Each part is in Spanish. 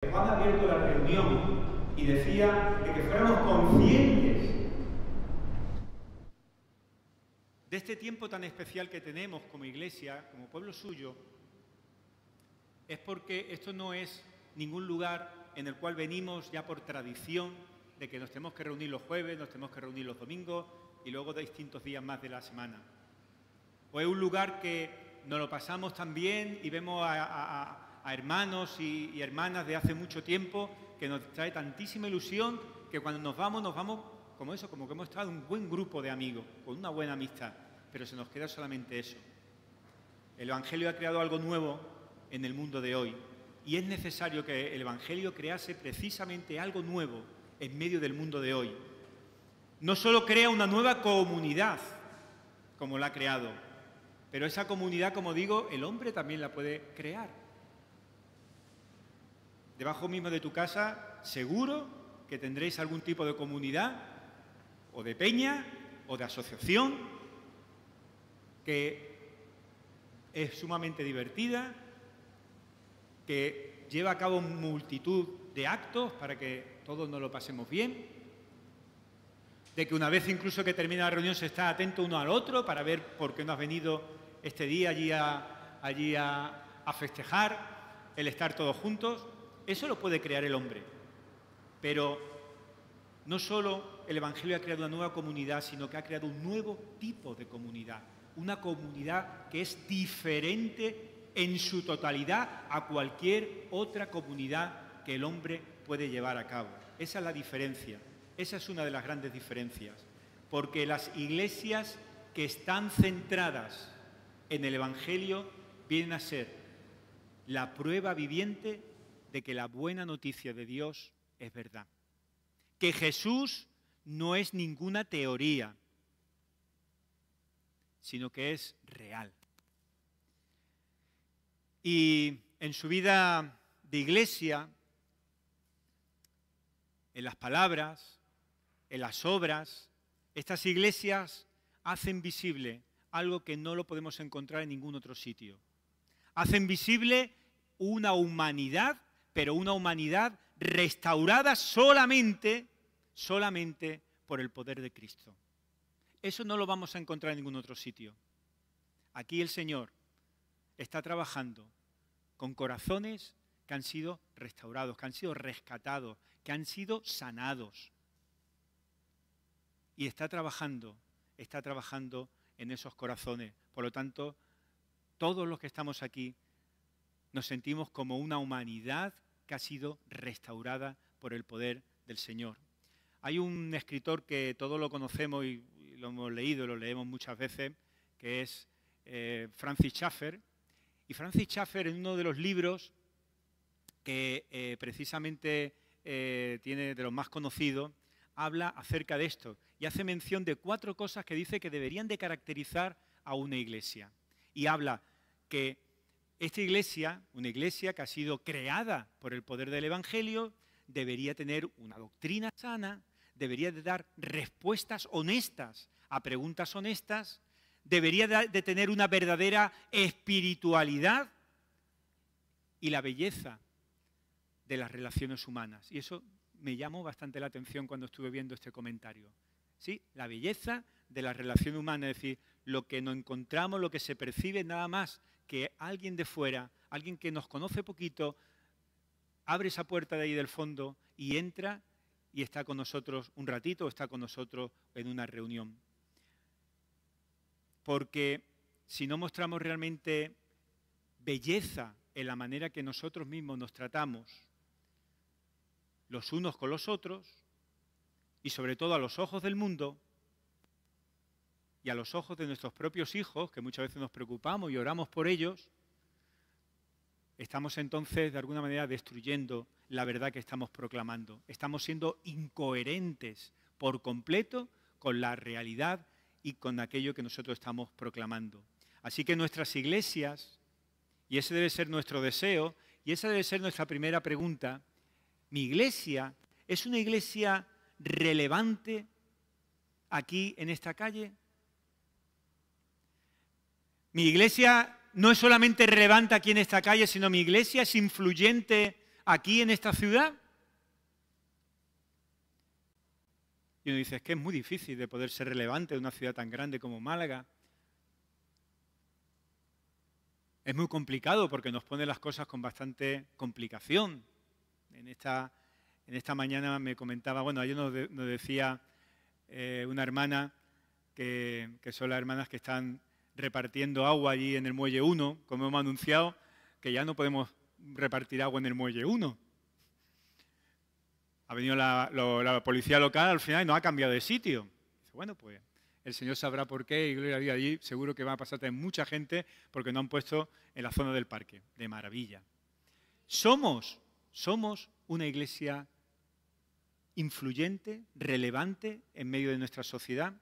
Juan ha abierto la reunión y decía de que fuéramos conscientes de este tiempo tan especial que tenemos como iglesia, como pueblo suyo, es porque esto no es ningún lugar en el cual venimos ya por tradición de que nos tenemos que reunir los jueves, nos tenemos que reunir los domingos y luego de distintos días más de la semana. O es un lugar que nos lo pasamos tan bien y vemos a hermanos y hermanas de hace mucho tiempo que nos trae tantísima ilusión que cuando nos vamos como eso, como que hemos estado en un buen grupo de amigos, con una buena amistad, pero se nos queda solamente eso. El Evangelio ha creado algo nuevo en el mundo de hoy y es necesario que el Evangelio crease precisamente algo nuevo en medio del mundo de hoy. No solo crea una nueva comunidad, como la ha creado, pero esa comunidad, como digo, el hombre también la puede crear. Debajo mismo de tu casa, seguro que tendréis algún tipo de comunidad, o de peña, o de asociación, que es sumamente divertida, que lleva a cabo multitud de actos para que todos nos lo pasemos bien, de que una vez incluso que termina la reunión se está atento uno al otro para ver por qué no has venido este día allí a festejar, el estar todos juntos. Eso lo puede crear el hombre, pero no solo el Evangelio ha creado una nueva comunidad, sino que ha creado un nuevo tipo de comunidad, una comunidad que es diferente en su totalidad a cualquier otra comunidad que el hombre puede llevar a cabo. Esa es la diferencia, esa es una de las grandes diferencias, porque las iglesias que están centradas en el Evangelio vienen a ser la prueba viviente de que la buena noticia de Dios es verdad, que Jesús no es ninguna teoría, sino que es real. Y en su vida de iglesia, en las palabras, en las obras, estas iglesias hacen visible algo que no lo podemos encontrar en ningún otro sitio. Hacen visible una humanidad, pero una humanidad restaurada solamente por el poder de Cristo. Eso no lo vamos a encontrar en ningún otro sitio. Aquí el Señor está trabajando con corazones que han sido restaurados, que han sido rescatados, que han sido sanados. Y está trabajando en esos corazones. Por lo tanto, todos los que estamos aquí nos sentimos como una humanidad que ha sido restaurada por el poder del Señor. Hay un escritor que todos lo conocemos y lo hemos leído, lo leemos muchas veces, que es Francis Schaeffer. Y Francis Schaeffer, en uno de los libros que precisamente tiene de los más conocidos, habla acerca de esto y hace mención de 4 cosas que dice que deberían de caracterizar a una iglesia. Y habla que esta iglesia, una iglesia que ha sido creada por el poder del Evangelio, debería tener una doctrina sana, debería de dar respuestas honestas a preguntas honestas, debería de tener una verdadera espiritualidad y la belleza de las relaciones humanas. Y eso me llamó bastante la atención cuando estuve viendo este comentario. ¿Sí? La belleza de la relación humana, es decir, lo que nos encontramos, lo que se percibe nada más que alguien de fuera, alguien que nos conoce poquito, abre esa puerta de ahí del fondo y entra y está con nosotros un ratito o está con nosotros en una reunión. Porque si no mostramos realmente belleza en la manera que nosotros mismos nos tratamos los unos con los otros y sobre todo a los ojos del mundo y a los ojos de nuestros propios hijos, que muchas veces nos preocupamos y oramos por ellos, estamos entonces de alguna manera destruyendo la verdad que estamos proclamando. Estamos siendo incoherentes por completo con la realidad y con aquello que nosotros estamos proclamando. Así que nuestras iglesias, y ese debe ser nuestro deseo, y esa debe ser nuestra primera pregunta, ¿mi iglesia es una iglesia relevante aquí en esta calle? Mi iglesia no es solamente relevante aquí en esta calle, sino mi iglesia es influyente aquí en esta ciudad? Y uno dice, es que es muy difícil de poder ser relevante en una ciudad tan grande como Málaga. Es muy complicado porque nos pone las cosas con bastante complicación. En esta mañana me comentaba, bueno, ayer nos decía una hermana que son las hermanas que están repartiendo agua allí en el Muelle 1, como hemos anunciado, que ya no podemos repartir agua en el Muelle 1. Ha venido la policía local al final y nos ha cambiado de sitio. Dice, bueno, pues el Señor sabrá por qué y gloria a Dios, allí seguro que va a pasar también mucha gente porque nos han puesto en la zona del parque. De maravilla. Somos una iglesia influyente, relevante en medio de nuestra sociedad.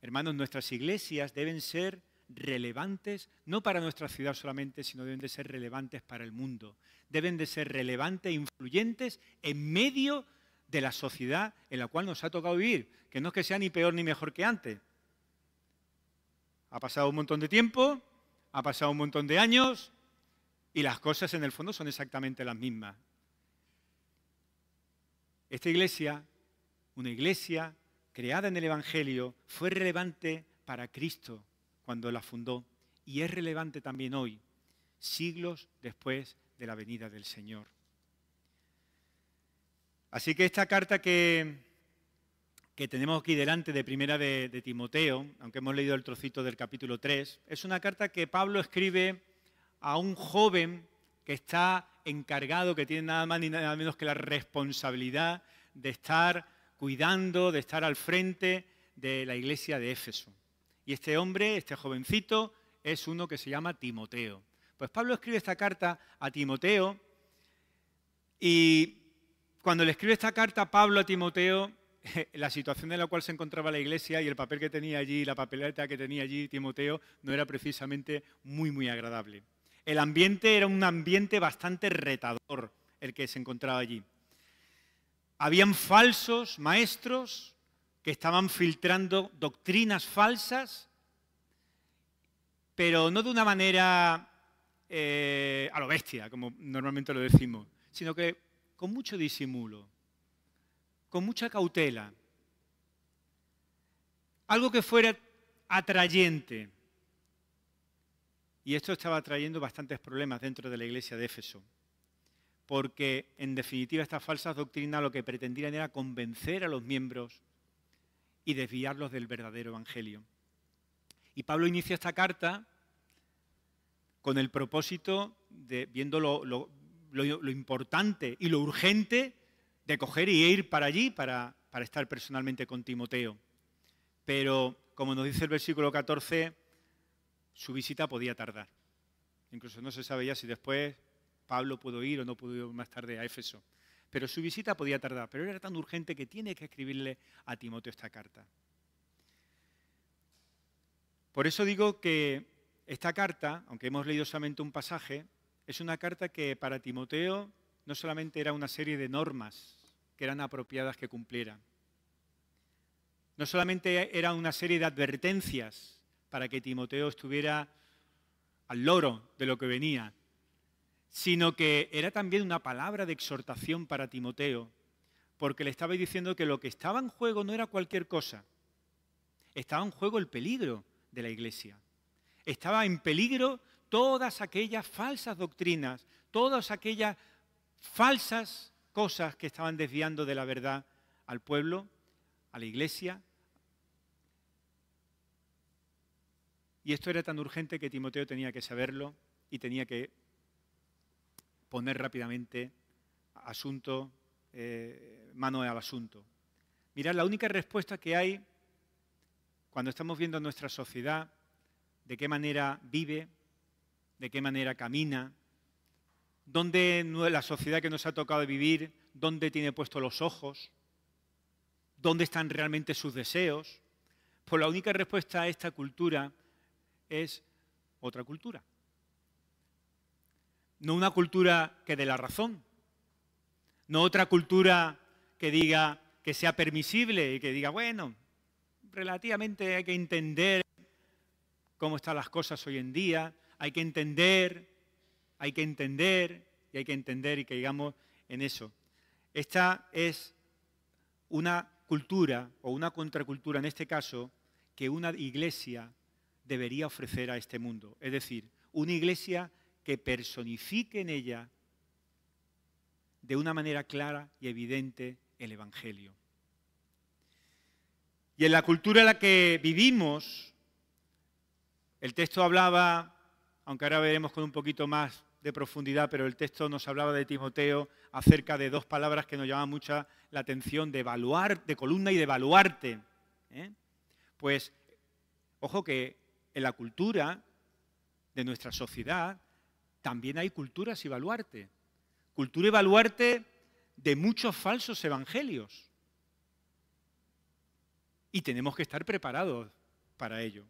Hermanos, nuestras iglesias deben ser relevantes, no para nuestra ciudad solamente, sino deben de ser relevantes para el mundo. Deben de ser relevantes e influyentes en medio de la sociedad en la cual nos ha tocado vivir, que no es que sea ni peor ni mejor que antes. Ha pasado un montón de tiempo, ha pasado un montón de años y las cosas en el fondo son exactamente las mismas. Esta iglesia, una iglesia creada en el Evangelio, fue relevante para Cristo cuando la fundó y es relevante también hoy, siglos después de la venida del Señor. Así que esta carta que tenemos aquí delante de primera de Timoteo, aunque hemos leído el trocito del capítulo 3, es una carta que Pablo escribe a un joven que está encargado, que tiene nada más ni nada menos que la responsabilidad de estar cuidando, de estar al frente de la iglesia de Éfeso. Y este hombre, este jovencito, es uno que se llama Timoteo. Pues Pablo escribe esta carta a Timoteo y cuando le escribe esta carta Pablo a Timoteo, la situación en la cual se encontraba la iglesia y el papel que tenía allí, la papeleta que tenía allí Timoteo, no era precisamente muy agradable. El ambiente era un ambiente bastante retador el que se encontraba allí. Habían falsos maestros que estaban filtrando doctrinas falsas, pero no de una manera a lo bestia, como normalmente lo decimos, sino que con mucho disimulo, con mucha cautela. Algo que fuera atrayente. Y esto estaba trayendo bastantes problemas dentro de la iglesia de Éfeso, porque en definitiva estas falsas doctrinas lo que pretendían era convencer a los miembros y desviarlos del verdadero evangelio. Y Pablo inicia esta carta con el propósito de, viendo lo importante y lo urgente, de coger y ir para allí para estar personalmente con Timoteo. Pero, como nos dice el versículo 14, su visita podía tardar. Incluso no se sabe ya si después Pablo pudo ir o no pudo ir más tarde a Éfeso. Pero su visita podía tardar. Pero era tan urgente que tiene que escribirle a Timoteo esta carta. Por eso digo que esta carta, aunque hemos leído solamente un pasaje, es una carta que para Timoteo no solamente era una serie de normas que eran apropiadas que cumpliera. No solamente era una serie de advertencias para que Timoteo estuviera al loro de lo que venía, sino que era también una palabra de exhortación para Timoteo, porque le estaba diciendo que lo que estaba en juego no era cualquier cosa. Estaba en juego el peligro de la iglesia. Estaba en peligro todas aquellas falsas doctrinas, todas aquellas falsas cosas que estaban desviando de la verdad al pueblo, a la iglesia. Y esto era tan urgente que Timoteo tenía que saberlo y tenía que poner rápidamente mano al asunto. Mirad, la única respuesta que hay cuando estamos viendo nuestra sociedad, de qué manera vive, de qué manera camina, dónde la sociedad que nos ha tocado vivir, dónde tiene puestos los ojos, dónde están realmente sus deseos, pues la única respuesta a esta cultura es otra cultura. No una cultura que dé la razón, no otra cultura que diga que sea permisible y que diga, bueno, relativamente hay que entender cómo están las cosas hoy en día, hay que entender, y y hay que entender y que digamos en eso. Esta es una cultura o una contracultura, en este caso, que una iglesia debería ofrecer a este mundo. Es decir, una iglesia que personifique en ella de una manera clara y evidente el Evangelio. Y en la cultura en la que vivimos, el texto hablaba, aunque ahora veremos con un poquito más de profundidad, pero el texto nos hablaba de Timoteo acerca de dos palabras que nos llaman mucha la atención, de columna y de baluarte. Pues, ojo que en la cultura de nuestra sociedad también hay culturas y baluarte. Cultura y baluarte de muchos falsos evangelios. Y tenemos que estar preparados para ello.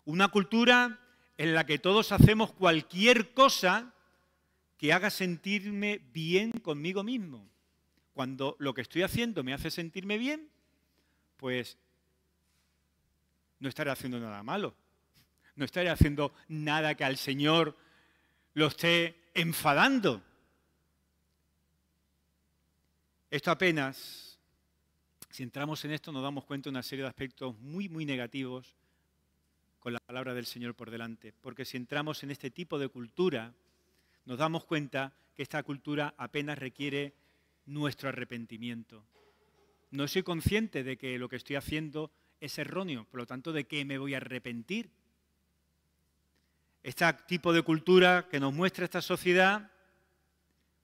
Una cultura en la que todos hacemos cualquier cosa que haga sentirme bien conmigo mismo. Cuando lo que estoy haciendo me hace sentirme bien, pues no estaré haciendo nada malo. No estaré haciendo nada que al Señor lo esté enfadando. Esto apenas, si entramos en esto, nos damos cuenta de una serie de aspectos muy, muy negativos con la palabra del Señor por delante. Porque si entramos en este tipo de cultura, nos damos cuenta que esta cultura apenas requiere nuestro arrepentimiento. No soy consciente de que lo que estoy haciendo es erróneo, por lo tanto, ¿de qué me voy a arrepentir? Este tipo de cultura que nos muestra esta sociedad,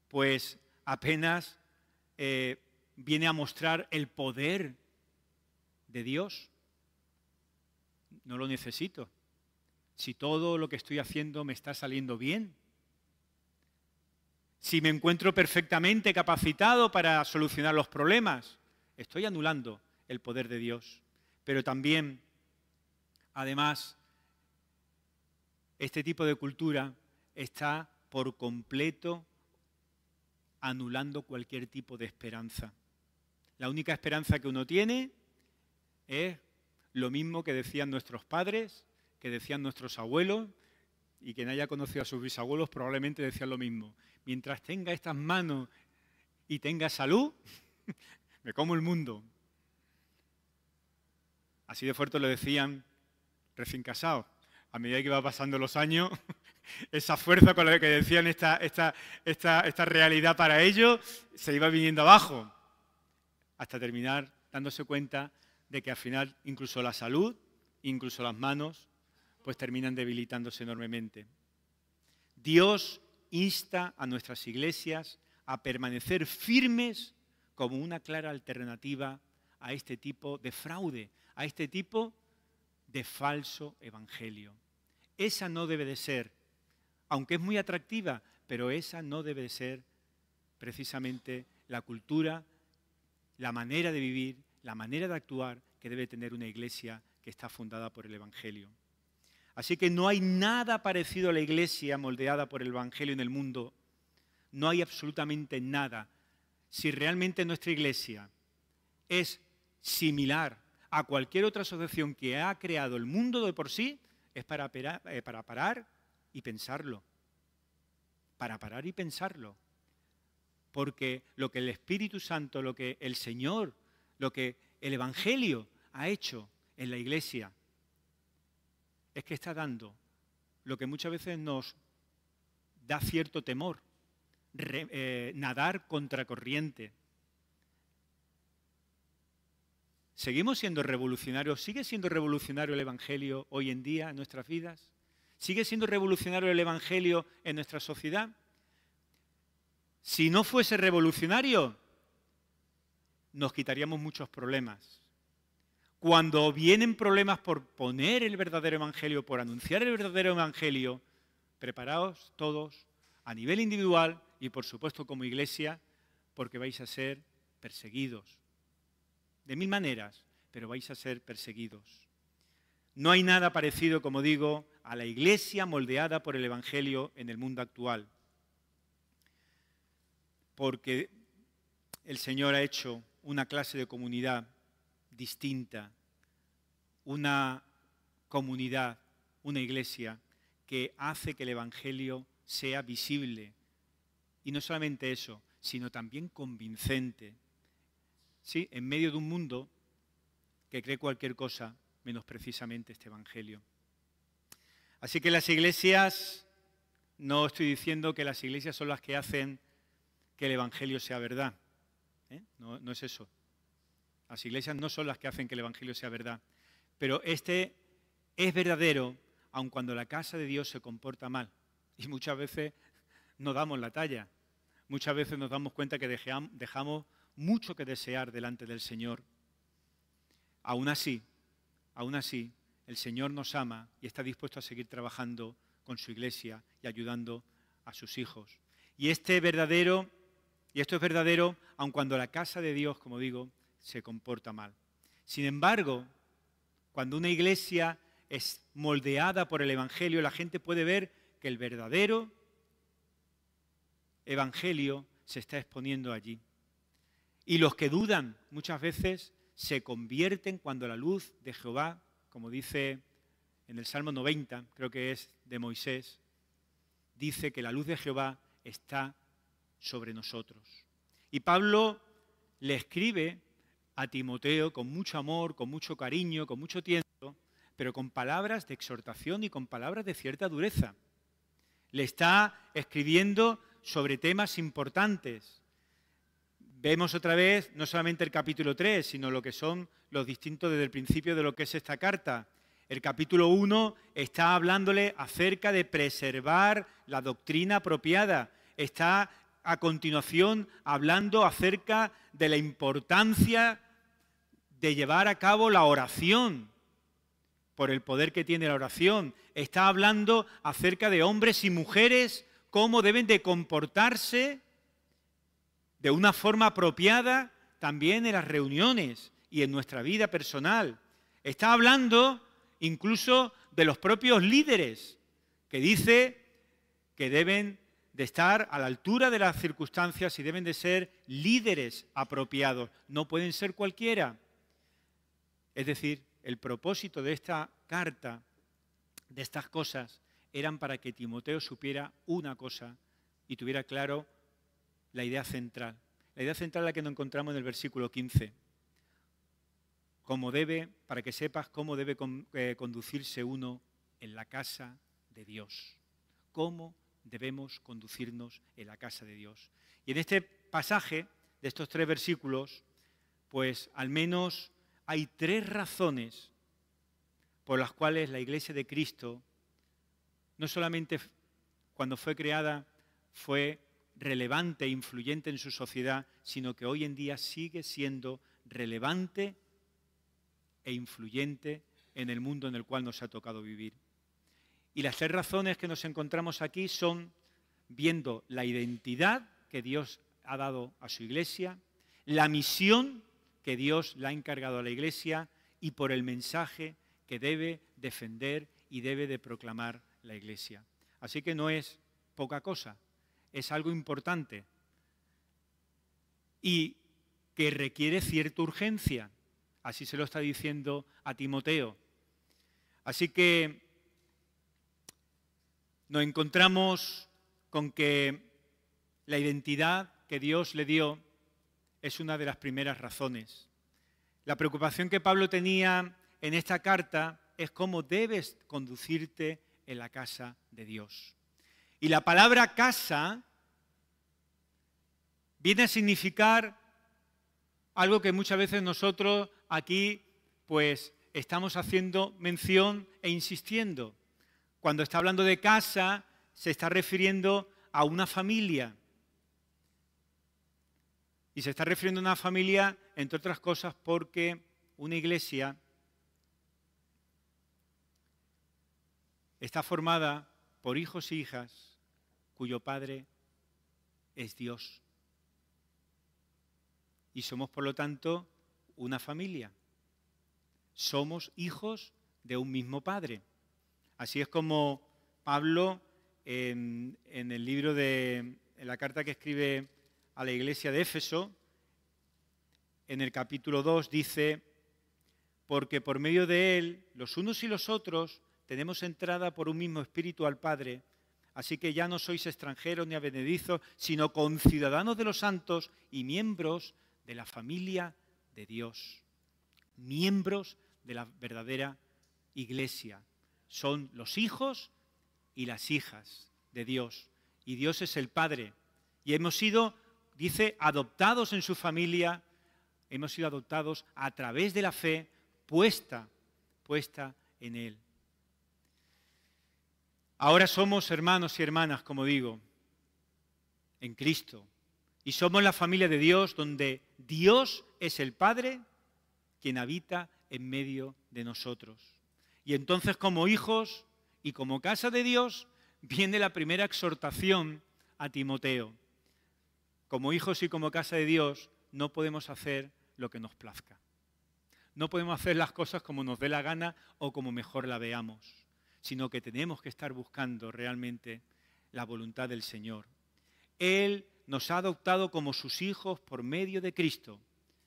pues apenas viene a mostrar el poder de Dios. No lo necesito. Si todo lo que estoy haciendo me está saliendo bien, si me encuentro perfectamente capacitado para solucionar los problemas, estoy anulando el poder de Dios. Pero también, además, este tipo de cultura está por completo anulando cualquier tipo de esperanza. La única esperanza que uno tiene es lo mismo que decían nuestros padres, que decían nuestros abuelos, y quien haya conocido a sus bisabuelos probablemente decían lo mismo. Mientras tenga estas manos y tenga salud, me como el mundo. Así de fuerte lo decían recién casados. A medida que iba pasando los años, esa fuerza con la que decían esta realidad para ellos se iba viniendo abajo, hasta terminar dándose cuenta de que al final incluso la salud, incluso las manos, pues terminan debilitándose enormemente. Dios insta a nuestras iglesias a permanecer firmes como una clara alternativa a este tipo de fraude, a este tipo de falso evangelio. Esa no debe de ser, aunque es muy atractiva, pero esa no debe de ser precisamente la cultura, la manera de vivir, la manera de actuar que debe tener una iglesia que está fundada por el evangelio. Así que no hay nada parecido a la iglesia moldeada por el evangelio en el mundo. No hay absolutamente nada. Si realmente nuestra iglesia es similar a cualquier otra asociación que ha creado el mundo de por sí, es para parar y pensarlo. Para parar y pensarlo. Porque lo que el Espíritu Santo, lo que el Señor, lo que el Evangelio ha hecho en la iglesia, es que está dando lo que muchas veces nos da cierto temor, nadar contracorriente. ¿Seguimos siendo revolucionarios? ¿Sigue siendo revolucionario el Evangelio hoy en día en nuestras vidas? ¿Sigue siendo revolucionario el Evangelio en nuestra sociedad? Si no fuese revolucionario, nos quitaríamos muchos problemas. Cuando vienen problemas por poner el verdadero Evangelio, por anunciar el verdadero Evangelio, preparaos todos a nivel individual y por supuesto como iglesia, porque vais a ser perseguidos. De mil maneras, pero vais a ser perseguidos. No hay nada parecido, como digo, a la iglesia moldeada por el Evangelio en el mundo actual. Porque el Señor ha hecho una clase de comunidad distinta, una comunidad, una iglesia que hace que el Evangelio sea visible y no solamente eso, sino también convincente. Sí, en medio de un mundo que cree cualquier cosa menos precisamente este Evangelio. Así que las iglesias, no estoy diciendo que las iglesias son las que hacen que el Evangelio sea verdad. No es eso. Las iglesias no son las que hacen que el Evangelio sea verdad. Pero este es verdadero aun cuando la casa de Dios se comporta mal. Y muchas veces no damos la talla. Muchas veces nos damos cuenta que dejamos mucho que desear delante del Señor. Aún así, el Señor nos ama y está dispuesto a seguir trabajando con su iglesia y ayudando a sus hijos. Y esto es verdadero, aun cuando la casa de Dios, como digo, se comporta mal. Sin embargo, cuando una iglesia es moldeada por el Evangelio, la gente puede ver que el verdadero Evangelio se está exponiendo allí. Y los que dudan muchas veces se convierten cuando la luz de Jehová, como dice en el Salmo 90, creo que es de Moisés, dice que la luz de Jehová está sobre nosotros. Y Pablo le escribe a Timoteo con mucho amor, con mucho cariño, con mucho tiento, pero con palabras de exhortación y con palabras de cierta dureza. Le está escribiendo sobre temas importantes. Vemos otra vez no solamente el capítulo 3, sino lo que son los distintos desde el principio de lo que es esta carta. El capítulo 1 está hablándole acerca de preservar la doctrina apropiada. Está a continuación hablando acerca de la importancia de llevar a cabo la oración, por el poder que tiene la oración. Está hablando acerca de hombres y mujeres, cómo deben de comportarse de una forma apropiada también en las reuniones y en nuestra vida personal. Está hablando incluso de los propios líderes, que dice que deben de estar a la altura de las circunstancias y deben de ser líderes apropiados. No pueden ser cualquiera. Es decir, el propósito de esta carta, de estas cosas, eran para que Timoteo supiera una cosa y tuviera claro la idea central. La idea central es la que nos encontramos en el versículo 15. Para que sepas cómo debe conducirse uno en la casa de Dios. Cómo debemos conducirnos en la casa de Dios. Y en este pasaje, de estos 3 versículos, pues al menos hay 3 razones por las cuales la Iglesia de Cristo, no solamente cuando fue creada, fue relevante e influyente en su sociedad, sino que hoy en día sigue siendo relevante e influyente en el mundo en el cual nos ha tocado vivir. Y las 3 razones que nos encontramos aquí son viendo la identidad que Dios ha dado a su Iglesia, la misión que Dios le ha encargado a la Iglesia y por el mensaje que debe defender y debe de proclamar la Iglesia. Así que no es poca cosa, es algo importante y que requiere cierta urgencia. Así se lo está diciendo a Timoteo. Así que nos encontramos con que la identidad que Dios le dio es una de las primeras razones. La preocupación que Pablo tenía en esta carta es cómo debes conducirte en la casa de Dios. Y la palabra casa viene a significar algo que muchas veces nosotros aquí pues estamos haciendo mención e insistiendo. Cuando está hablando de casa, se está refiriendo a una familia. Y se está refiriendo a una familia, entre otras cosas, porque una iglesia está formada por hijos e hijas cuyo padre es Dios. Y somos, por lo tanto, una familia. Somos hijos de un mismo padre. Así es como Pablo, en el libro en la carta que escribe a la iglesia de Éfeso, en el capítulo 2 dice: porque por medio de él, los unos y los otros, tenemos entrada por un mismo espíritu al Padre. Así que ya no sois extranjeros ni advenedizos, sino conciudadanos de los santos y miembros de la familia de Dios. Miembros de la verdadera Iglesia. Son los hijos y las hijas de Dios. Y Dios es el Padre. Y hemos sido, dice, adoptados en su familia. Hemos sido adoptados a través de la fe puesta en Él. Ahora somos hermanos y hermanas, como digo, en Cristo. Y somos la familia de Dios, donde Dios es el Padre quien habita en medio de nosotros. Y entonces, como hijos y como casa de Dios, viene la primera exhortación a Timoteo. Como hijos y como casa de Dios, no podemos hacer lo que nos plazca. No podemos hacer las cosas como nos dé la gana o como mejor la veamos, sino que tenemos que estar buscando realmente la voluntad del Señor. Él nos ha adoptado como sus hijos por medio de Cristo.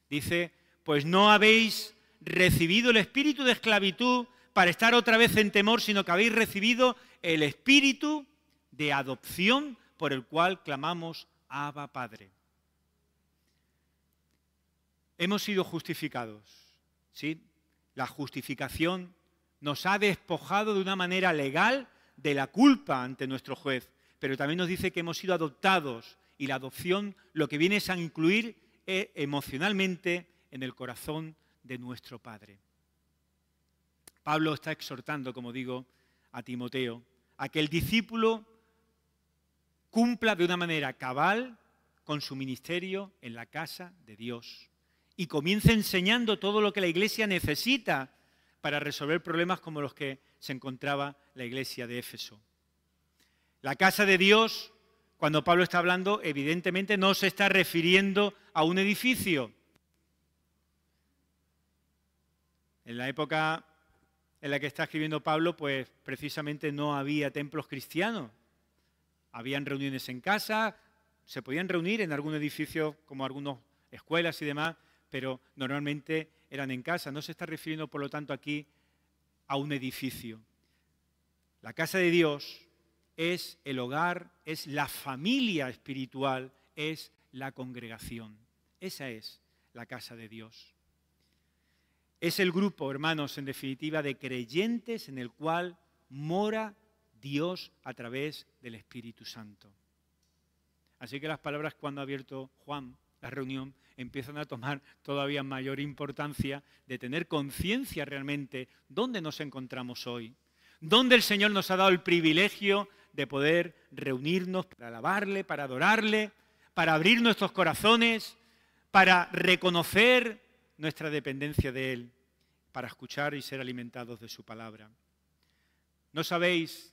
Dice, pues no habéis recibido el espíritu de esclavitud para estar otra vez en temor, sino que habéis recibido el espíritu de adopción por el cual clamamos, Abba, Padre. Hemos sido justificados, ¿sí? La justificación nos ha despojado de una manera legal de la culpa ante nuestro juez, pero también nos dice que hemos sido adoptados y la adopción lo que viene es a incluir emocionalmente en el corazón de nuestro Padre. Pablo está exhortando, como digo, a Timoteo a que el discípulo cumpla de una manera cabal con su ministerio en la casa de Dios y comience enseñando todo lo que la Iglesia necesita para resolver problemas como los que se encontraba la Iglesia de Éfeso. La casa de Dios, cuando Pablo está hablando, evidentemente no se está refiriendo a un edificio. En la época en la que está escribiendo Pablo, pues precisamente no había templos cristianos. Habían reuniones en casa, se podían reunir en algún edificio como algunas escuelas y demás, pero normalmente eran en casa. No se está refiriendo, por lo tanto, aquí a un edificio. La casa de Dios es el hogar, es la familia espiritual, es la congregación. Esa es la casa de Dios. Es el grupo, hermanos, en definitiva, de creyentes en el cual mora Dios a través del Espíritu Santo. Así que las palabras cuando ha abierto Juan la reunión empiezan a tomar todavía mayor importancia de tener conciencia realmente dónde nos encontramos hoy, dónde el Señor nos ha dado el privilegio de poder reunirnos para alabarle, para adorarle, para abrir nuestros corazones, para reconocer nuestra dependencia de Él, para escuchar y ser alimentados de su palabra. ¿No sabéis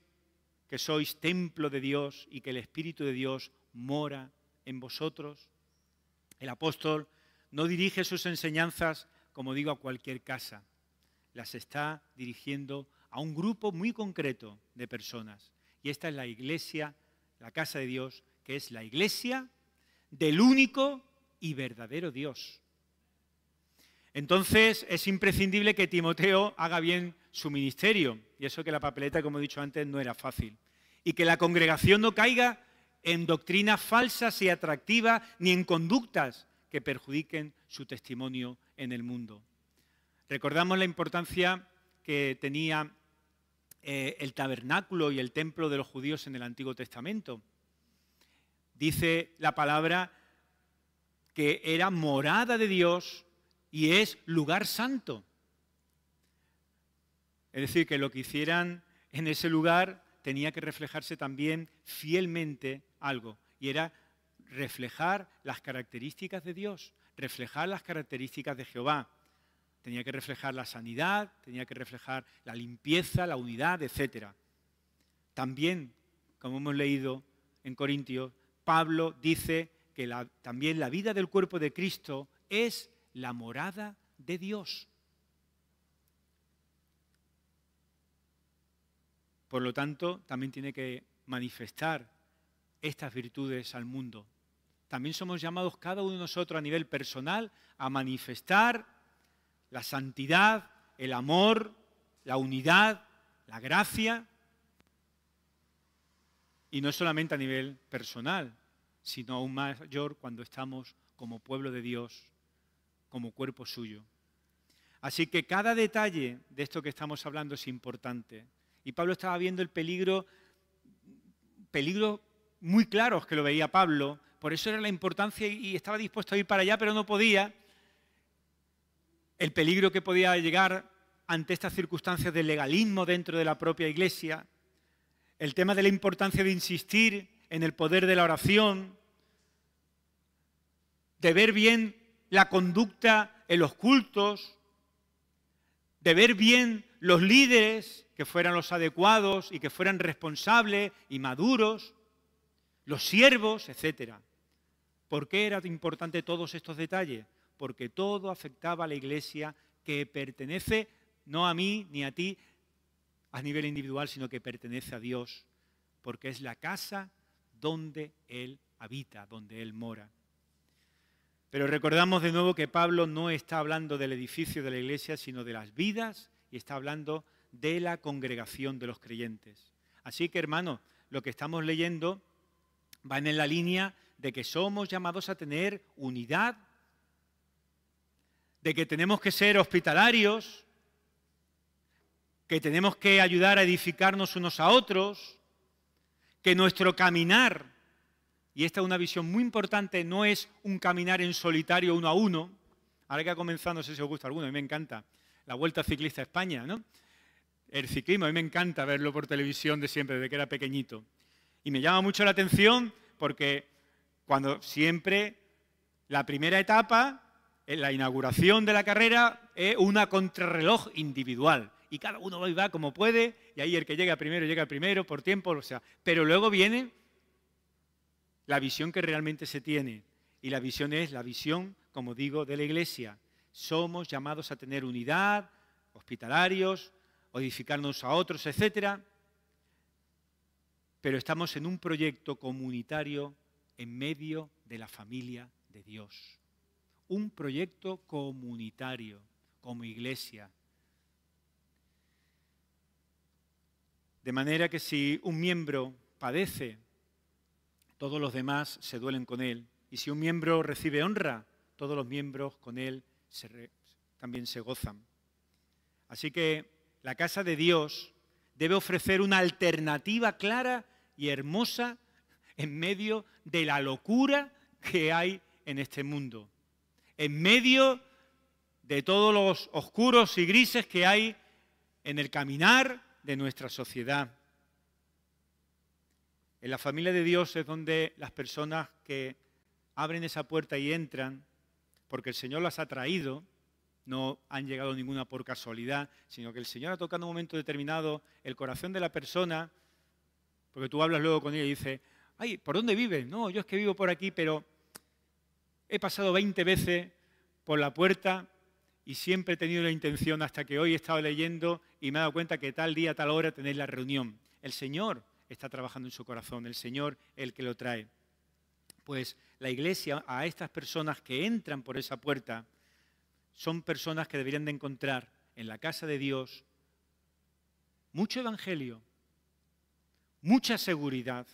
que sois templo de Dios y que el Espíritu de Dios mora en vosotros? El apóstol no dirige sus enseñanzas, como digo, a cualquier casa. Las está dirigiendo a un grupo muy concreto de personas. Y esta es la iglesia, la casa de Dios, que es la iglesia del único y verdadero Dios. Entonces es imprescindible que Timoteo haga bien su ministerio, y eso que la papeleta, como he dicho antes, no era fácil. Y que la congregación no caiga en doctrinas falsas y atractivas, ni en conductas que perjudiquen su testimonio en el mundo. Recordamos la importancia que tenía el tabernáculo y el templo de los judíos en el Antiguo Testamento. Dice la palabra que era morada de Dios y es lugar santo. Es decir, que lo que hicieran en ese lugar tenía que reflejarse también fielmente algo, y era reflejar las características de Dios, reflejar las características de Jehová. Tenía que reflejar la sanidad, tenía que reflejar la limpieza, la unidad, etc. También, como hemos leído en Corintios, Pablo dice que también la vida del cuerpo de Cristo es la morada de Dios. Por lo tanto, también tiene que manifestar estas virtudes al mundo. También somos llamados cada uno de nosotros a nivel personal a manifestar la santidad, el amor, la unidad, la gracia. Y no solamente a nivel personal, sino aún mayor cuando estamos como pueblo de Dios, como cuerpo suyo. Así que cada detalle de esto que estamos hablando es importante. Y Pablo estaba viendo el peligro muy claros que lo veía Pablo, por eso era la importancia y estaba dispuesto a ir para allá, pero no podía. El peligro que podía llegar ante estas circunstancias de legalismo dentro de la propia Iglesia, el tema de la importancia de insistir en el poder de la oración, de ver bien la conducta en los cultos, de ver bien los líderes que fueran los adecuados y que fueran responsables y maduros, los siervos, etc. ¿Por qué era importante todos estos detalles? Porque todo afectaba a la Iglesia que pertenece no a mí ni a ti a nivel individual, sino que pertenece a Dios, porque es la casa donde Él habita, donde Él mora. Pero recordamos de nuevo que Pablo no está hablando del edificio de la Iglesia, sino de las vidas y está hablando de la congregación de los creyentes. Así que, hermanos, lo que estamos leyendo va en la línea de que somos llamados a tener unidad, de que tenemos que ser hospitalarios, que tenemos que ayudar a edificarnos unos a otros, que nuestro caminar, y esta es una visión muy importante, no es un caminar en solitario uno a uno. Ahora que ha comenzado, no sé si os gusta alguno, a mí me encanta, la Vuelta Ciclista a España, ¿no? El ciclismo, a mí me encanta verlo por televisión de siempre, desde que era pequeñito. Y me llama mucho la atención porque cuando siempre la primera etapa, en la inauguración de la carrera, es una contrarreloj individual. Y cada uno va como puede, y ahí el que llega primero, por tiempo, o sea. Pero luego viene la visión que realmente se tiene. Y la visión es la visión, como digo, de la Iglesia. Somos llamados a tener unidad, hospitalarios, edificarnos a otros, etc. Pero estamos en un proyecto comunitario en medio de la familia de Dios. Un proyecto comunitario, como Iglesia. De manera que si un miembro padece, todos los demás se duelen con él. Y si un miembro recibe honra, todos los miembros con él también se gozan. Así que la casa de Dios debe ofrecer una alternativa clara y hermosa en medio de la locura que hay en este mundo. En medio de todos los oscuros y grises que hay en el caminar de nuestra sociedad. En la familia de Dios es donde las personas que abren esa puerta y entran, porque el Señor las ha traído, no han llegado ninguna por casualidad, sino que el Señor ha tocado en un momento determinado el corazón de la persona, porque tú hablas luego con ella y dices, ay, ¿por dónde vives? No, yo es que vivo por aquí, pero he pasado 20 veces por la puerta y siempre he tenido la intención, hasta que hoy he estado leyendo y me he dado cuenta que tal día, tal hora tenéis la reunión. El Señor está trabajando en su corazón, el Señor es el que lo trae. Pues la Iglesia, a estas personas que entran por esa puerta, son personas que deberían de encontrar en la casa de Dios mucho evangelio, mucha seguridad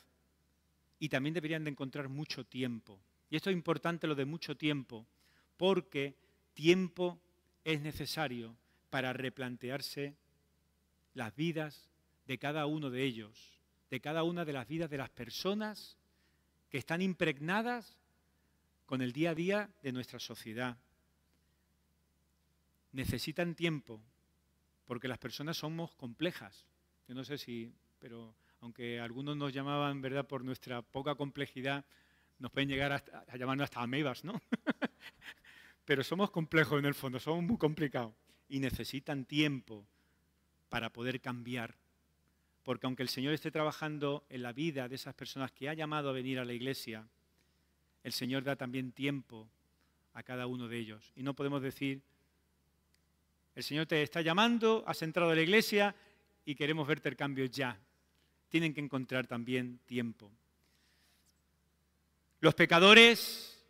y también deberían de encontrar mucho tiempo. Y esto es importante, lo de mucho tiempo, porque tiempo es necesario para replantearse las vidas de cada uno de ellos, de cada una de las vidas de las personas que están impregnadas con el día a día de nuestra sociedad. Necesitan tiempo, porque las personas somos complejas. Yo no sé si, pero aunque algunos nos llamaban, ¿verdad?, por nuestra poca complejidad, nos pueden llegar a llamarnos hasta amebas, ¿no? Pero somos complejos en el fondo, somos muy complicados y necesitan tiempo para poder cambiar. Porque aunque el Señor esté trabajando en la vida de esas personas que ha llamado a venir a la Iglesia, el Señor da también tiempo a cada uno de ellos. Y no podemos decir, el Señor te está llamando, has entrado a la Iglesia y queremos verte el cambio ya. Tienen que encontrar también tiempo. Los pecadores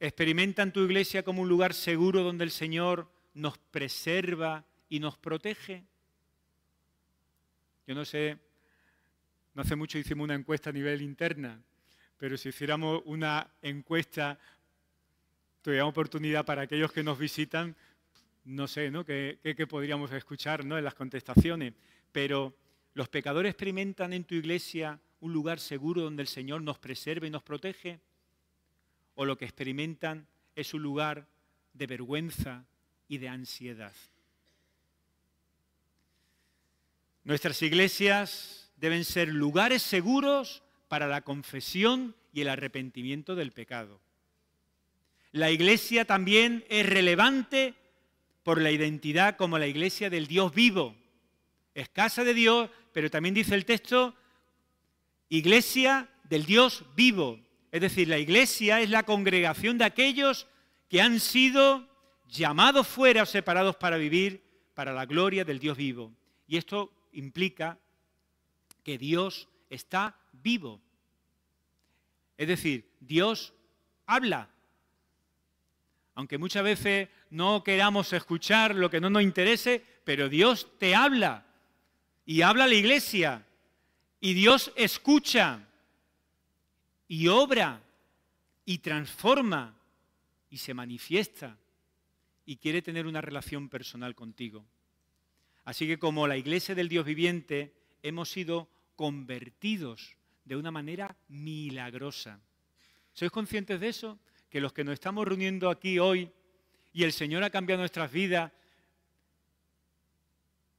experimentan tu Iglesia como un lugar seguro donde el Señor nos preserva y nos protege. Yo no sé No hace mucho hicimos una encuesta a nivel interna, pero si hiciéramos una encuesta, tuviéramos oportunidad para aquellos que nos visitan, no sé, ¿no? ¿Qué podríamos escuchar, ¿no? En las contestaciones? Pero ¿los pecadores experimentan en tu iglesia un lugar seguro donde el Señor nos preserve y nos protege? ¿O lo que experimentan es un lugar de vergüenza y de ansiedad? Nuestras iglesias deben ser lugares seguros para la confesión y el arrepentimiento del pecado. La iglesia también es relevante por la identidad como la iglesia del Dios vivo. Es casa de Dios, pero también dice el texto, iglesia del Dios vivo. Es decir, la iglesia es la congregación de aquellos que han sido llamados fuera o separados para vivir para la gloria del Dios vivo. Y esto implica que Dios está vivo. Es decir, Dios habla. Aunque muchas veces no queramos escuchar lo que no nos interese, pero Dios te habla. Y habla a la iglesia. Y Dios escucha. Y obra. Y transforma. Y se manifiesta. Y quiere tener una relación personal contigo. Así que como la iglesia del Dios viviente, hemos sido convertidos de una manera milagrosa. ¿Sois conscientes de eso? Que los que nos estamos reuniendo aquí hoy y el Señor ha cambiado nuestras vidas,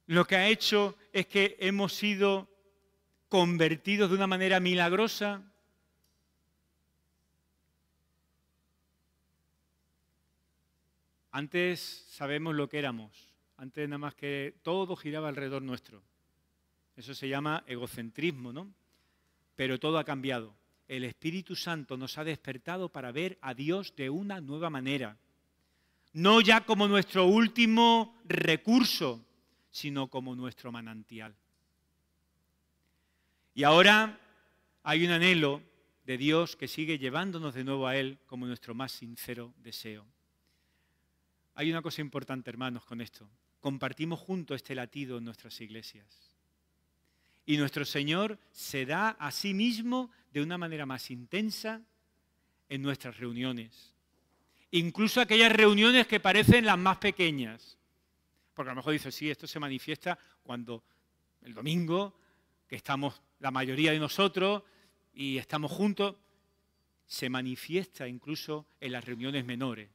lo que ha hecho es que hemos sido convertidos de una manera milagrosa. Antes sabemos lo que éramos. Antes nada más que todo giraba alrededor nuestro. Eso se llama egocentrismo, ¿no? Pero todo ha cambiado. El Espíritu Santo nos ha despertado para ver a Dios de una nueva manera. No ya como nuestro último recurso, sino como nuestro manantial. Y ahora hay un anhelo de Dios que sigue llevándonos de nuevo a Él como nuestro más sincero deseo. Hay una cosa importante, hermanos, con esto. Compartimos juntos este latido en nuestras iglesias. Y nuestro Señor se da a sí mismo de una manera más intensa en nuestras reuniones. Incluso aquellas reuniones que parecen las más pequeñas. Porque a lo mejor dice, sí, esto se manifiesta cuando el domingo, que estamos la mayoría de nosotros y estamos juntos, se manifiesta incluso en las reuniones menores.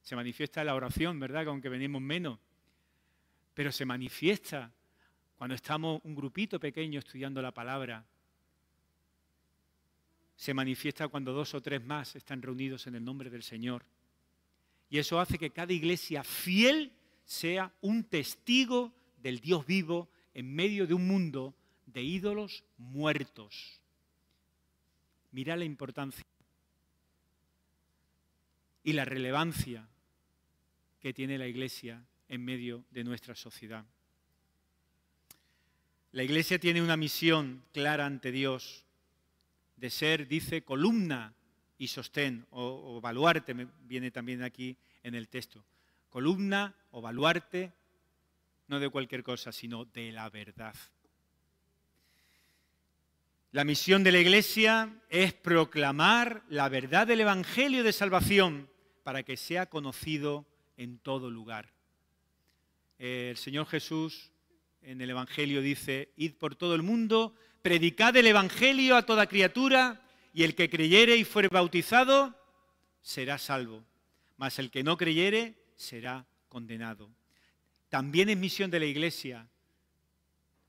Se manifiesta en la oración, ¿verdad? Que aunque venimos menos. Pero se manifiesta cuando estamos un grupito pequeño estudiando la palabra. Se manifiesta cuando 2 o 3 más están reunidos en el nombre del Señor. Y eso hace que cada iglesia fiel sea un testigo del Dios vivo en medio de un mundo de ídolos muertos. Mira la importancia y la relevancia que tiene la iglesia en medio de nuestra sociedad. La iglesia tiene una misión clara ante Dios de ser, dice, columna y sostén, o baluarte, viene también aquí en el texto. Columna o baluarte, no de cualquier cosa, sino de la verdad. La misión de la iglesia es proclamar la verdad del Evangelio de salvación para que sea conocido en todo lugar. El Señor Jesús en el Evangelio dice, id por todo el mundo, predicad el Evangelio a toda criatura, y el que creyere y fuere bautizado será salvo, mas el que no creyere será condenado. También es misión de la iglesia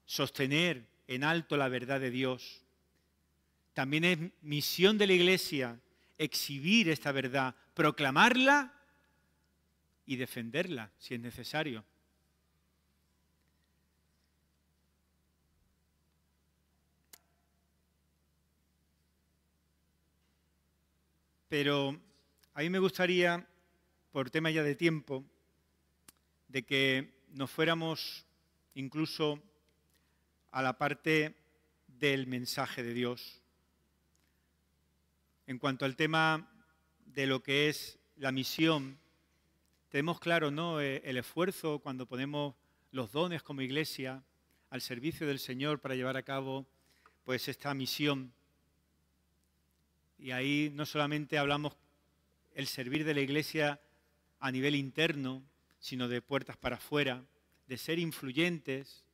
sostener en alto la verdad de Dios. También es misión de la iglesia exhibir esta verdad, proclamarla y defenderla si es necesario. Pero a mí me gustaría, por tema ya de tiempo, de que nos fuéramos incluso a la parte del mensaje de Dios. En cuanto al tema de lo que es la misión, tenemos claro, ¿no?, el esfuerzo cuando ponemos los dones como iglesia al servicio del Señor para llevar a cabo pues esta misión. Y ahí no solamente hablamos el servir de la Iglesia a nivel interno, sino de puertas para afuera, de ser influyentes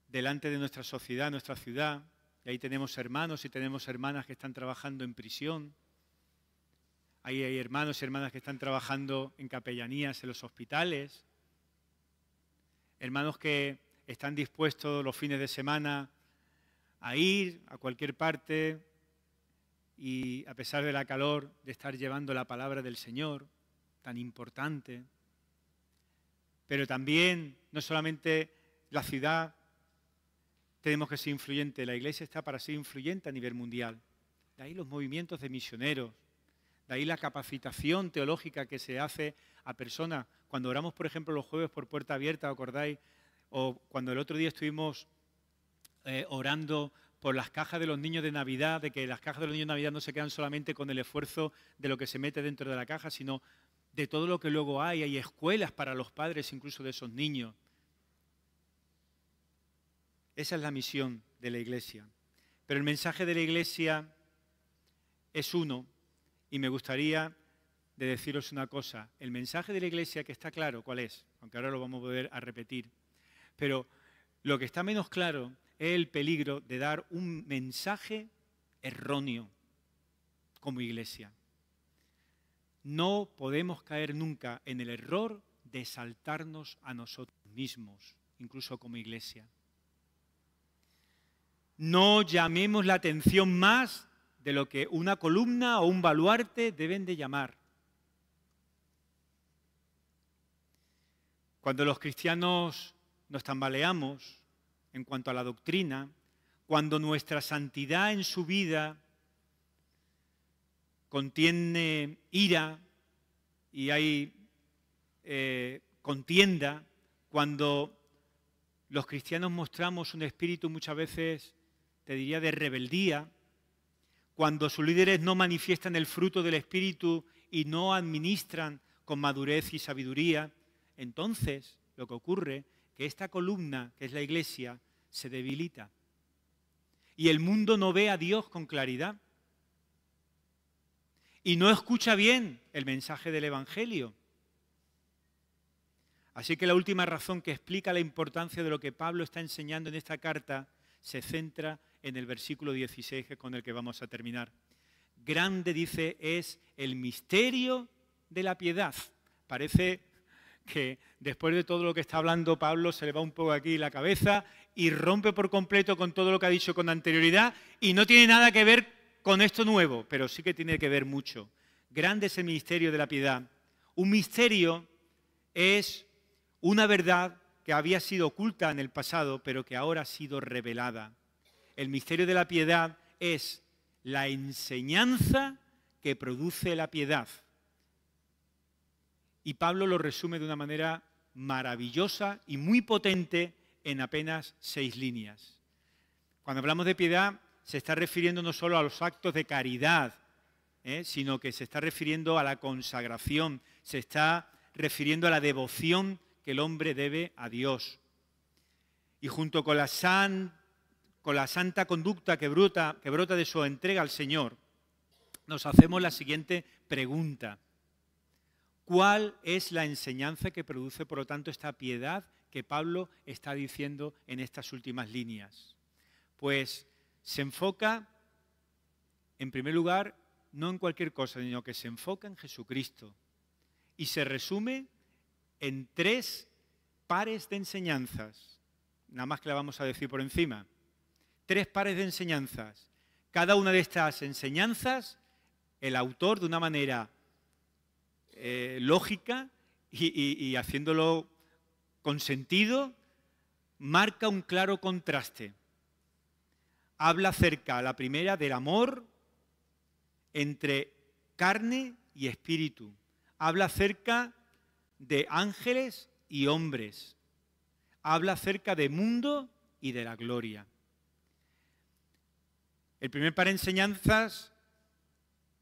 delante de nuestra sociedad, nuestra ciudad. Y ahí tenemos hermanos y tenemos hermanas que están trabajando en prisión. Ahí hay hermanos y hermanas que están trabajando en capellanías en los hospitales. Hermanos que están dispuestos los fines de semana a ir a cualquier parte y a pesar de la calor de estar llevando la palabra del Señor, tan importante. Pero también, no solamente la ciudad tenemos que ser influyente, la Iglesia está para ser influyente a nivel mundial. De ahí los movimientos de misioneros, de ahí la capacitación teológica que se hace a personas. Cuando oramos, por ejemplo, los jueves por puerta abierta, ¿os acordáis? O cuando el otro día estuvimos orando por las cajas de los niños de Navidad, de que las cajas de los niños de Navidad no se quedan solamente con el esfuerzo de lo que se mete dentro de la caja, sino de todo lo que luego hay escuelas para los padres incluso de esos niños. Esa es la misión de la Iglesia. Pero el mensaje de la Iglesia es uno, y me gustaría de deciros una cosa. El mensaje de la Iglesia, que está claro, ¿cuál es? Aunque ahora lo vamos a volver a repetir. Pero lo que está menos claro es el peligro de dar un mensaje erróneo como Iglesia. No podemos caer nunca en el error de exaltarnos a nosotros mismos, incluso como Iglesia. No llamemos la atención más de lo que una columna o un baluarte deben de llamar. Cuando los cristianos nos tambaleamos en cuanto a la doctrina, cuando nuestra santidad en su vida contiene ira y hay contienda, cuando los cristianos mostramos un espíritu muchas veces, te diría, de rebeldía, cuando sus líderes no manifiestan el fruto del espíritu y no administran con madurez y sabiduría, entonces lo que ocurre es que esta columna, que es la Iglesia, se debilita. Y el mundo no ve a Dios con claridad. Y no escucha bien el mensaje del Evangelio. Así que la última razón que explica la importancia de lo que Pablo está enseñando en esta carta se centra en el versículo 16, que es con el que vamos a terminar. Grande, dice, es el misterio de la piedad. Parece que después de todo lo que está hablando Pablo se le va un poco aquí la cabeza y rompe por completo con todo lo que ha dicho con anterioridad y no tiene nada que ver con esto nuevo, pero sí que tiene que ver mucho. Grande es el misterio de la piedad. Un misterio es una verdad que había sido oculta en el pasado, pero que ahora ha sido revelada. El misterio de la piedad es la enseñanza que produce la piedad. Y Pablo lo resume de una manera maravillosa y muy potente en apenas 6 líneas. Cuando hablamos de piedad, se está refiriendo no solo a los actos de caridad, sino que se está refiriendo a la consagración, se está refiriendo a la devoción que el hombre debe a Dios. Y junto con la santa conducta que brota de su entrega al Señor, nos hacemos la siguiente pregunta. ¿Cuál es la enseñanza que produce, por lo tanto, esta piedad que Pablo está diciendo en estas últimas líneas? Pues se enfoca, en primer lugar, no en cualquier cosa, sino que se enfoca en Jesucristo. Y se resume en 3 pares de enseñanzas. Nada más que la vamos a decir por encima. 3 pares de enseñanzas. Cada una de estas enseñanzas, el autor, de una manera lógica y haciéndolo con sentido, marca un claro contraste. Habla acerca, la primera, del amor entre carne y espíritu. Habla acerca de ángeles y hombres. Habla acerca de mundo y de la gloria. El primer par de enseñanzas,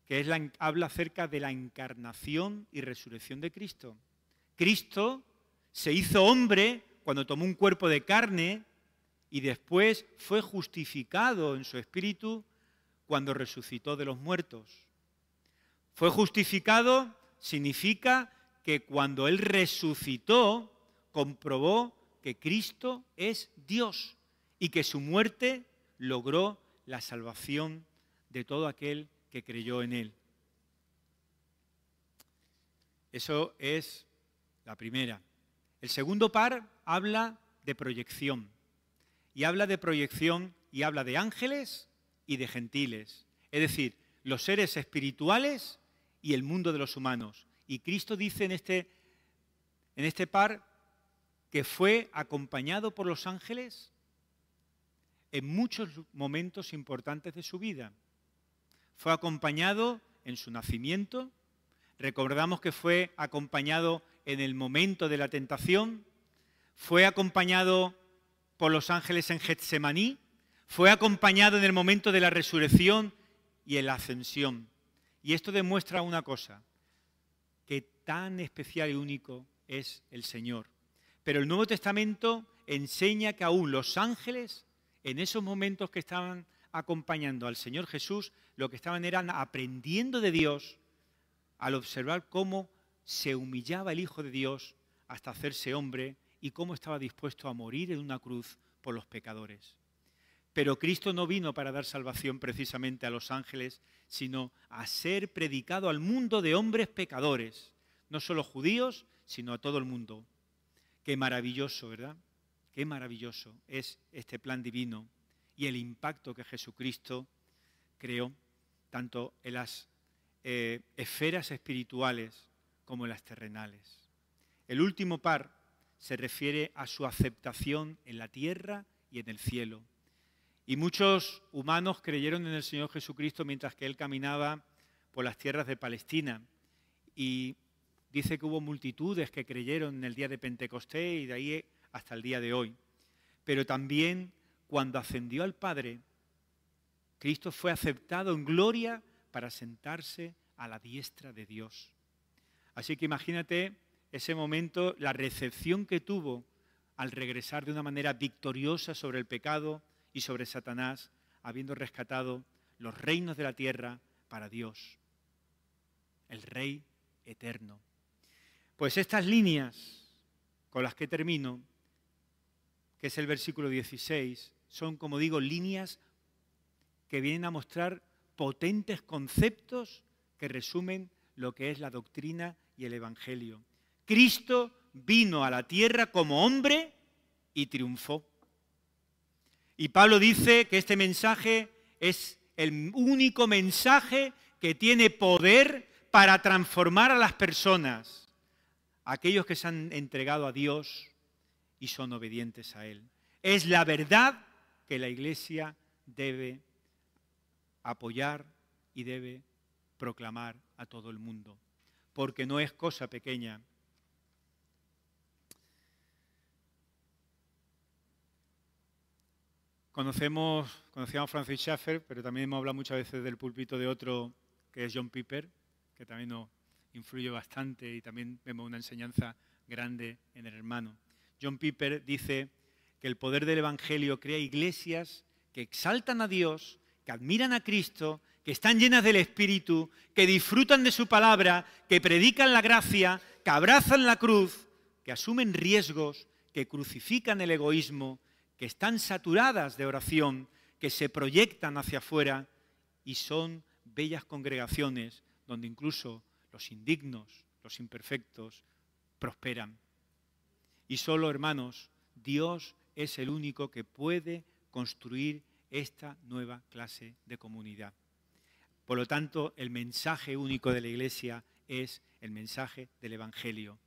que habla acerca de la encarnación y resurrección de Cristo. Cristo se hizo hombre cuando tomó un cuerpo de carne y después fue justificado en su espíritu cuando resucitó de los muertos. Fue justificado significa que cuando Él resucitó, comprobó que Cristo es Dios y que su muerte logró la salvación de todo aquel que creyó en Él. Eso es la primera. El segundo par habla de proyección. Y habla de proyección y habla de ángeles y de gentiles. Es decir, los seres espirituales y el mundo de los humanos. Y Cristo dice en este par que fue acompañado por los ángeles en muchos momentos importantes de su vida. Fue acompañado en su nacimiento. Recordamos que fue acompañado en el momento de la tentación. Fue acompañado por los ángeles en Getsemaní. Fue acompañado en el momento de la resurrección y en la ascensión. Y esto demuestra una cosa, que tan especial y único es el Señor. Pero el Nuevo Testamento enseña que aún los ángeles, en esos momentos que estaban acompañando al Señor Jesús, lo que estaban eran aprendiendo de Dios al observar cómo se humillaba el Hijo de Dios hasta hacerse hombre y cómo estaba dispuesto a morir en una cruz por los pecadores. Pero Cristo no vino para dar salvación precisamente a los ángeles, sino a ser predicado al mundo de hombres pecadores, no solo judíos, sino a todo el mundo. Qué maravilloso, ¿verdad? Qué maravilloso es este plan divino y el impacto que Jesucristo creó, tanto en las esferas espirituales como en las terrenales. El último par se refiere a su aceptación en la tierra y en el cielo. Y muchos humanos creyeron en el Señor Jesucristo mientras que Él caminaba por las tierras de Palestina. Y dice que hubo multitudes que creyeron en el día de Pentecostés y de ahí hasta el día de hoy. Pero también cuando ascendió al Padre, Cristo fue aceptado en gloria para sentarse a la diestra de Dios. Así que imagínate ese momento, la recepción que tuvo al regresar de una manera victoriosa sobre el pecado y sobre Satanás, habiendo rescatado los reinos de la tierra para Dios, el Rey eterno. Pues estas líneas con las que termino, que es el versículo 16, son, como digo, líneas que vienen a mostrar potentes conceptos que resumen lo que es la doctrina y el Evangelio. Cristo vino a la tierra como hombre y triunfó. Y Pablo dice que este mensaje es el único mensaje que tiene poder para transformar a las personas, aquellos que se han entregado a Dios y son obedientes a Él. Es la verdad que la Iglesia debe apoyar y debe proclamar a todo el mundo, porque no es cosa pequeña. Conocíamos a Francis Schaeffer, pero también hemos hablado muchas veces del púlpito de otro que es John Piper, que también nos influye bastante y también vemos una enseñanza grande en el hermano. John Piper dice que el poder del Evangelio crea iglesias que exaltan a Dios, que admiran a Cristo, que están llenas del Espíritu, que disfrutan de su palabra, que predican la gracia, que abrazan la cruz, que asumen riesgos, que crucifican el egoísmo, que están saturadas de oración, que se proyectan hacia afuera y son bellas congregaciones donde incluso los indignos, los imperfectos, prosperan. Y solo, hermanos, Dios es el único que puede construir esta nueva clase de comunidad. Por lo tanto, el mensaje único de la Iglesia es el mensaje del Evangelio.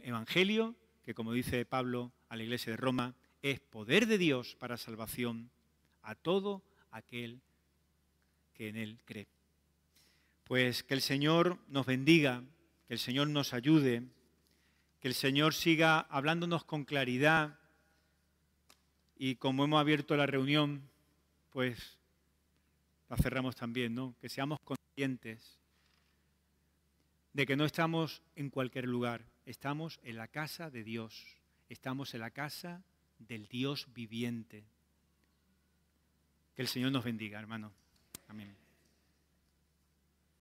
Evangelio que, como dice Pablo a la Iglesia de Roma, es poder de Dios para salvación a todo aquel que en Él cree. Pues que el Señor nos bendiga, que el Señor nos ayude, que el Señor siga hablándonos con claridad y como hemos abierto la reunión, pues la cerramos también, ¿no? Que seamos conscientes de que no estamos en cualquier lugar, estamos en la casa de Dios, estamos en la casa del Dios viviente. Que el Señor nos bendiga, hermano. Amén.